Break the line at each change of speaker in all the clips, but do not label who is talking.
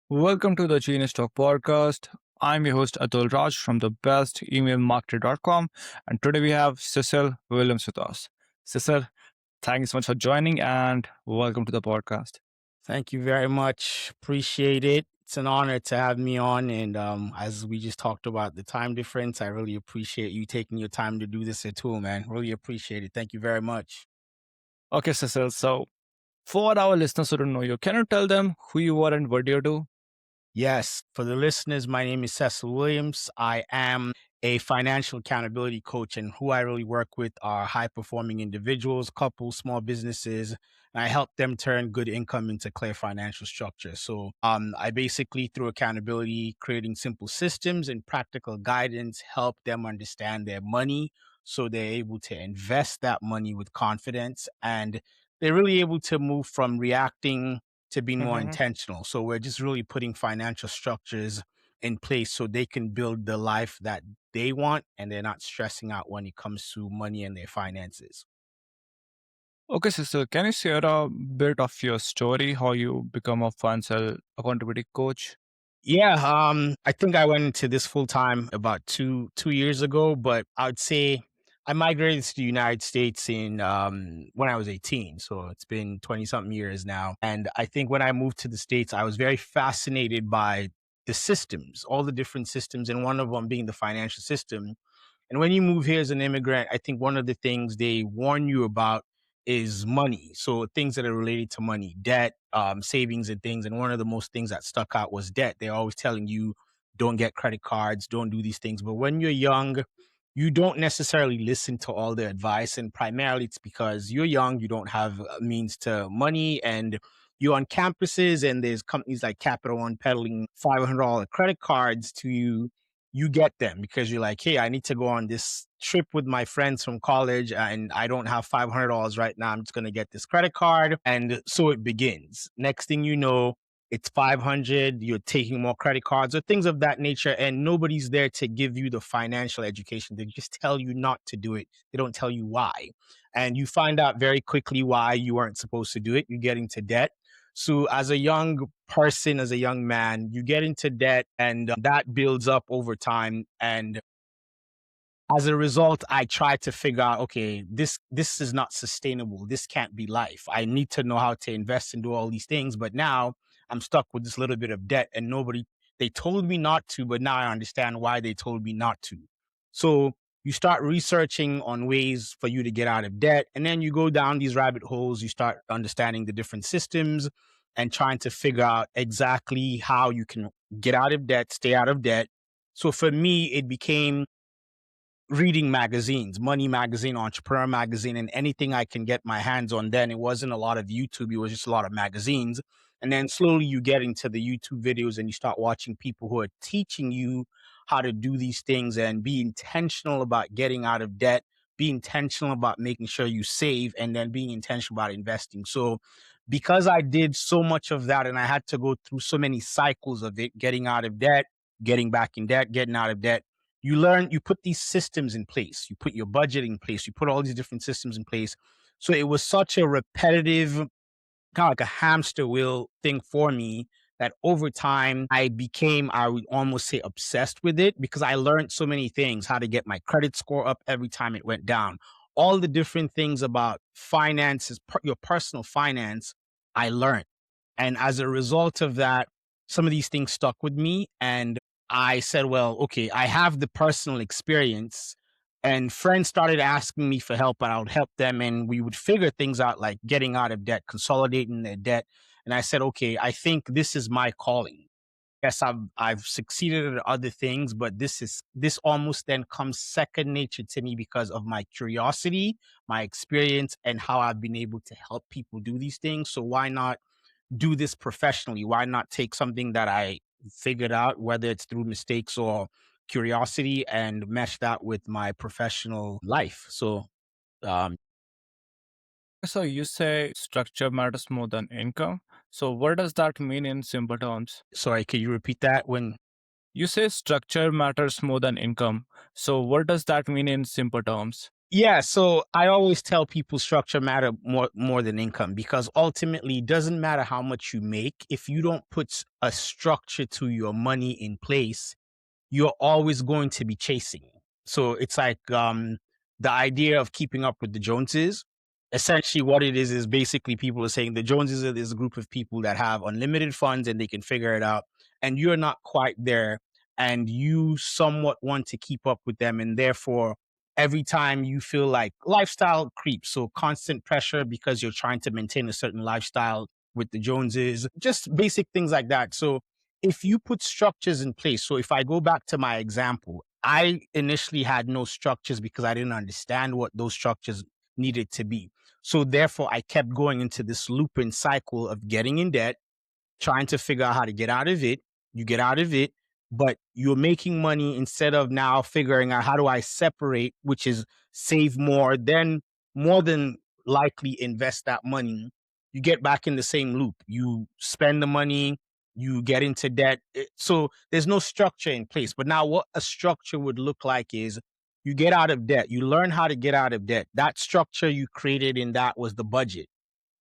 Welcome to the Genius Talk podcast. I'm your host Atul Raj from the bestemailmarketer.com, and today we have Cecil Williams with us. Cecil, thank you so much for joining and welcome to the podcast.
Thank you very much. Appreciate it. It's an honor to have me on. And as we just talked about the time difference, I really appreciate you taking your time to do this at all, man. Really appreciate it. Thank you very much.
Okay, Cecil, so for our listeners who don't know you, can you tell them who you are and what do you do?
Yes, for the listeners, my name is Cecil Williams. I am a financial accountability coach, and who I really work with are high performing individuals, couples, small businesses, and I help them turn good income into clear financial structure. So I basically, through accountability, creating simple systems and practical guidance, help them understand their money so they're able to invest that money with confidence and they're really able to move from reacting to being more
Mhm.
intentional. So we're just really putting financial structures in place so they can build the life that they want and they're not stressing out when it comes to money and their finances.
Okay, Cecil, can you share a bit of your story, how you become a financial accountability coach?
Yeah, I think I went into this full time about two years ago, but I would say I migrated to the United States in when I was 18. So it's been 20 something years now. And I think when I moved to the States, I was very fascinated by the systems, all the different systems, and one of them being the financial system. And when you move here as an immigrant, I think one of the things they warn you about is money. So things that are related to money, debt, savings, and things. And one of the most things that stuck out was debt. They're always telling you, don't get credit cards, don't do these things. But when you're young, you don't necessarily listen to all the advice. And primarily it's because you're young, you don't have means to money, and you're on campuses and there's companies like Capital One peddling $500 credit cards to you. You get them because you're like, hey, I need to go on this trip with my friends from college and I don't have $500 right now. I'm just going to get this credit card. And so it begins. Next thing you know, it's 500, you're taking more credit cards or things of that nature. And nobody's there to give you the financial education. They just tell you not to do it. They don't tell you why. And you find out very quickly why you weren't supposed to do it. You get into debt. So as a young person, as a young man, you get into debt and that builds up over time. And as a result, I try to figure out, okay, this is not sustainable. This can't be life. I need to know how to invest and do all these things. But now I'm stuck with this little bit of debt and they told me not to, but now I understand why they told me not to. So you start researching on ways for you to get out of debt. And then you go down these rabbit holes. You start understanding the different systems and trying to figure out exactly how you can get out of debt, stay out of debt. So for me, it became reading magazines, Money Magazine, Entrepreneur Magazine, and anything I can get my hands on. Then it wasn't a lot of YouTube, it was just a lot of magazines. And then slowly you get into the YouTube videos and you start watching people who are teaching you how to do these things and be intentional about getting out of debt, be intentional about making sure you save, and then being intentional about investing. So because I did so much of that and I had to go through so many cycles of it, getting out of debt, getting back in debt, getting out of debt, you put these systems in place, you put your budget in place, you put all these different systems in place. So it was such a repetitive, kind of like a hamster wheel thing for me that over time I would almost say obsessed with it because I learned so many things, how to get my credit score up every time it went down, all the different things about finances, your personal finance, I learned. And as a result of that, some of these things stuck with me. And I said, well, okay, I have the personal experience. And friends started asking me for help, and I would help them. And we would figure things out like getting out of debt, consolidating their debt. And I said, okay, I think this is my calling. Yes, I've succeeded at other things, but this almost then comes second nature to me because of my curiosity, my experience, and how I've been able to help people do these things. So why not do this professionally? Why not take something that I figured out, whether it's through mistakes or curiosity, and mesh that with my professional life? Um,
So you say structure matters more than income. So what does that mean in simple terms?
Sorry, could you repeat that?
You say structure matters more than income. So what does that mean in simple terms?
Yeah, so I always tell people structure matter more than income because ultimately it doesn't matter how much you make if you don't put a structure to your money in place, you're always going to be chasing. So it's like the idea of keeping up with the Joneses. Essentially, what it is basically people are saying the Joneses are this group of people that have unlimited funds and they can figure it out, and you're not quite there, and you somewhat want to keep up with them, and therefore every time you feel like lifestyle creep, so constant pressure because you're trying to maintain a certain lifestyle with the Joneses, just basic things like that. So if you put structures in place, so if I go back to my example, I initially had no structures because I didn't understand what those structures needed to be. So therefore, I kept going into this looping cycle of getting in debt, trying to figure out how to get out of it. You get out of it, but you're making money instead of now figuring out how do I separate, which is save more, then more than likely invest that money. You get back in the same loop. You spend the money, you get into debt. So there's no structure in place. But now, what a structure would look like is you get out of debt, you learn how to get out of debt. That structure you created in that was the budget.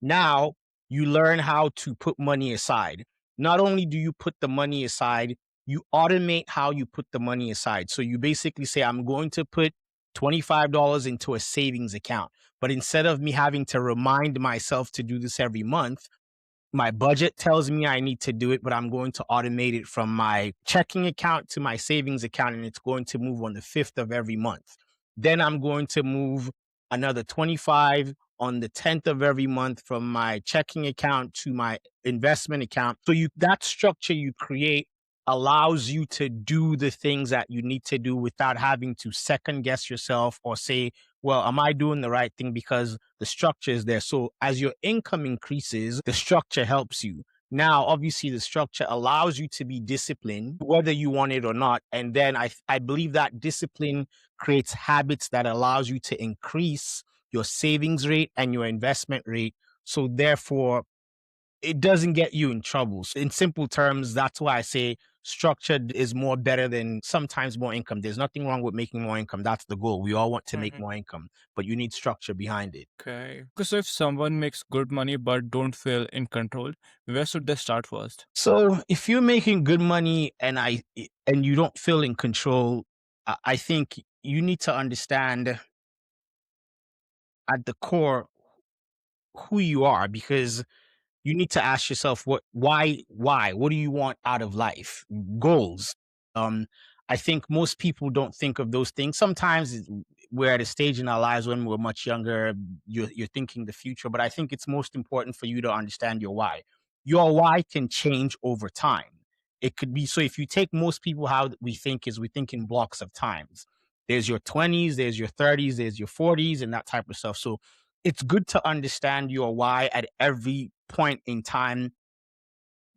Now you learn how to put money aside. Not only do you put the money aside, you automate how you put the money aside. So you basically say, I'm going to put $25 into a savings account. But instead of me having to remind myself to do this every month, my budget tells me I need to do it, but I'm going to automate it from my checking account to my savings account, and it's going to move on the 5th of every month. Then I'm going to move another 25 on the 10th of every month from my checking account to my investment account. So you that structure you create allows you to do the things that you need to do without having to second guess yourself or say, well, am I doing the right thing? Because the structure is there. So as your income increases, the structure helps you. Now, obviously, the structure allows you to be disciplined, whether you want it or not. And then I believe that discipline creates habits that allows you to increase your savings rate and your investment rate. So therefore, it doesn't get you in trouble. So in simple terms, that's why I say structured is more better than sometimes more income. There's nothing wrong with making more income. That's the goal. We all want to make
Mhm.
more income, but you need structure behind it.
Okay. So if someone makes good money but don't feel in control, where should they start first?
So if you're making good money and you don't feel in control, I think you need to understand at the core who you are, because you need to ask yourself what do you want out of life? Goals. um I think most people don't think of those things. Sometimes we're at a stage in our lives when we're much younger, you're thinking the future, but I think it's most important for you to understand your why. Your why can change over time. It could be, so if you take most people, how we think in blocks of times. There's your 20s, there's your 30s, there's your 40s, and that type of stuff. So it's good to understand your why at every point in time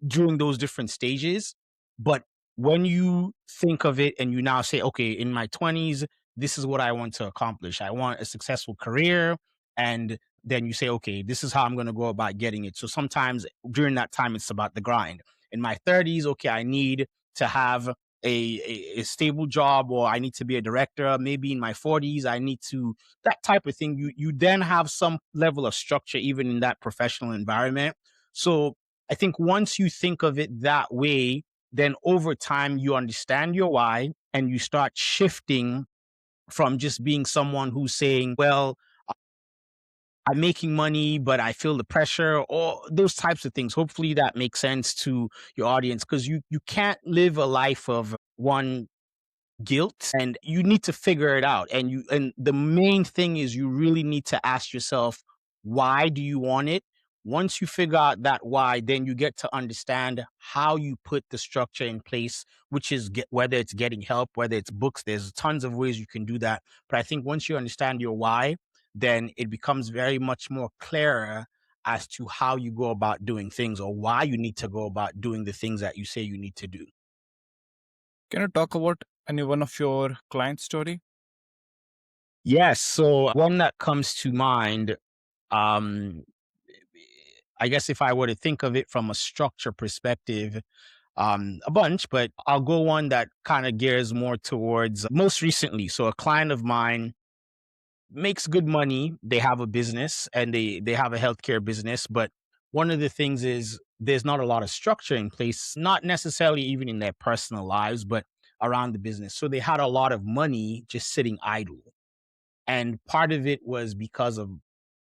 during those different stages. But when you think of it and you now say, okay, in my 20s, this is what I want to accomplish. I want a successful career. And then you say, okay, this is how I'm going to go about getting it. So sometimes during that time, it's about the grind. In my 30s, okay, I need to have a stable job, or I need to be a director. Maybe in my 40s, I need to, that type of thing. You then have some level of structure even in that professional environment. So I think once you think of it that way, then over time you understand your why and you start shifting from just being someone who's saying, well, I'm making money, but I feel the pressure, or those types of things. Hopefully that makes sense to your audience, because you can't live a life of one guilt, and you need to figure it out. And the main thing is you really need to ask yourself, why do you want it? Once you figure out that why, then you get to understand how you put the structure in place, which is whether it's getting help, whether it's books. There's tons of ways you can do that. But I think once you understand your why, then it becomes very much more clearer as to how you go about doing things, or why you need to go about doing the things that you say you need to do.
Can you talk about any one of your client story?
Yes. So one that comes to mind, um, I guess if I were to think of it from a structure perspective, a bunch, but I'll go one that kind of gears more towards most recently. So a client of mine, makes good money. They have a business and they have a healthcare business, but one of the things is there's not a lot of structure in place, not necessarily even in their personal lives, but around the business. So they had a lot of money just sitting idle. And part of it was because of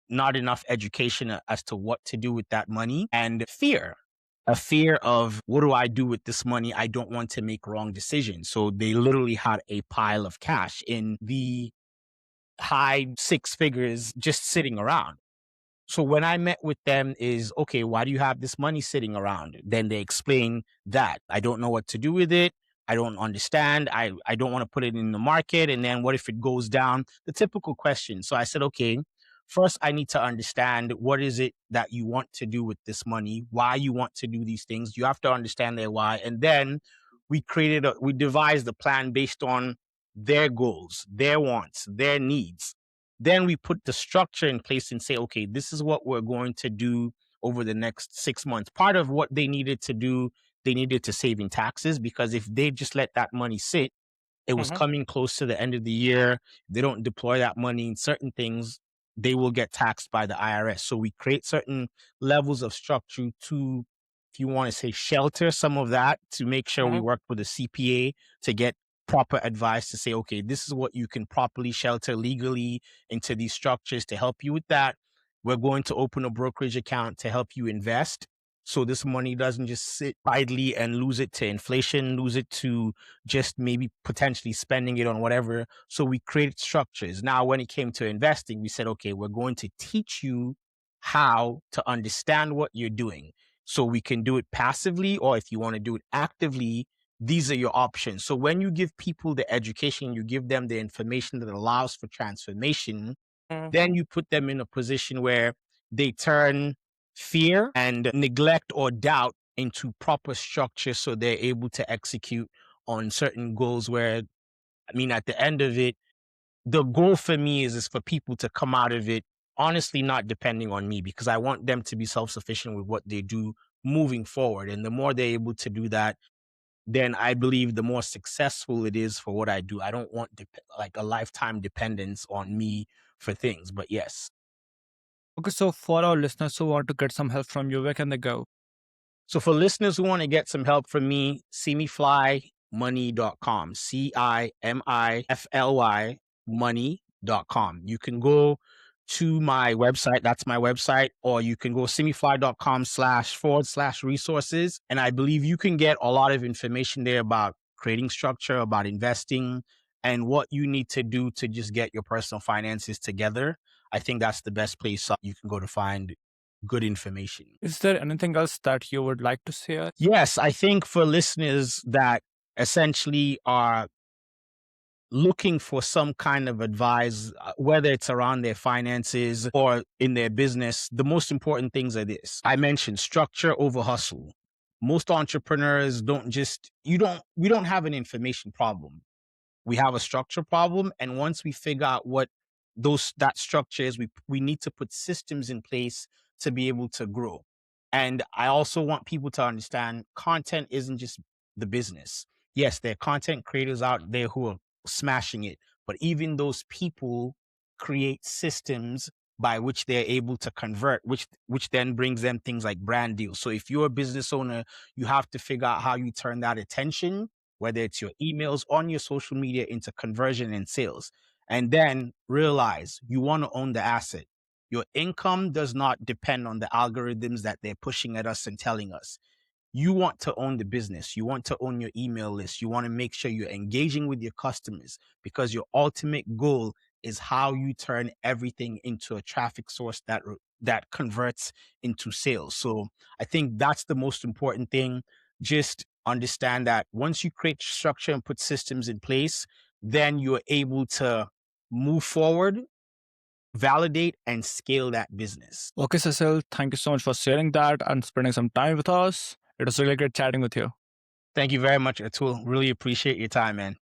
not enough education as to what to do with that money and fear. A fear of what do I do with this money? I don't want to make wrong decisions. So they literally had a pile of cash in the high six figures just sitting around. So when I met with them is, okay, why do you have this money sitting around? Then they explain that I don't know what to do with it. I don't understand. I don't want to put it in the market. And then what if it goes down? The typical question. So I said, okay, first I need to understand what is it that you want to do with this money, why you want to do these things. You have to understand their why. And then we devised a plan based on their goals, their wants, their needs. Then we put the structure in place and say, okay, this is what we're going to do over the next 6 months. Part of what they needed to do, they needed to save in taxes, because if they just let that money sit, it was
Mhm.
coming close to the end of the year. They don't deploy that money in certain things, they will get taxed by the IRS. So we create certain levels of structure to, if you want to say, shelter some of that, to make sure we
Mhm.
work with a CPA to get proper advice to say, okay, this is what you can properly shelter legally into these structures to help you with that. We're going to open a brokerage account to help you invest. So this money doesn't just sit idly and lose it to inflation, lose it to just maybe potentially spending it on whatever. So we created structures. Now, when it came to investing, we said, okay, we're going to teach you how to understand what you're doing. So we can do it passively, or if you want to do it actively, these are your options. So when you give people the education, you give them the information that allows for transformation, then
Mhm.
you put them in a position where they turn fear and neglect or doubt into proper structure so they're able to execute on certain goals. Where, I mean, at the end of it, the goal for me is for people to come out of it honestly not depending on me, because I want them to be self-sufficient with what they do moving forward. And the more they're able to do that, then I believe the more successful it is for what I do. I don't want like a lifetime dependence on me for things. But yes.
Okay, so for our listeners who want to get some help from you, where can they go?
So for listeners who want to get some help from me, CIMIFLYmoney.com. CIMIFLY money.com. You can go to my website. That's my website. Or you can go simifly.com/forward/resources. And I believe you can get a lot of information there about creating structure, about investing, and what you need to do to just get your personal finances together. I think that's the best place you can go to find good information.
Is there anything else that you would like to share?
Yes, I think for listeners that essentially are looking for some kind of advice, whether it's around their finances or in their business, the most important things are this. I mentioned structure over hustle. Most entrepreneurs we don't have an information problem. We have a structure problem, and once we figure out what that structure is, we need to put systems in place to be able to grow. And I also want people to understand content isn't just the business. Yes, there are content creators out there who are smashing it, but even those people create systems by which they're able to convert, which then brings them things like brand deals. So if you're a business owner, you have to figure out how you turn that attention, whether it's your emails on your social media, into conversion and sales. And then realize you want to own the asset. Your income does not depend on the algorithms that they're pushing at us and telling us. You want to own the business. You want to own your email list. You want to make sure you're engaging with your customers, because your ultimate goal is how you turn everything into a traffic source that converts into sales. So I think that's the most important thing. Just understand that once you create structure and put systems in place, then you're able to move forward, validate, and scale that business.
Okay, Cecil, thank you so much for sharing that and spending some time with us. It was really great chatting with you.
Thank you very much, Atul. Really appreciate your time, man.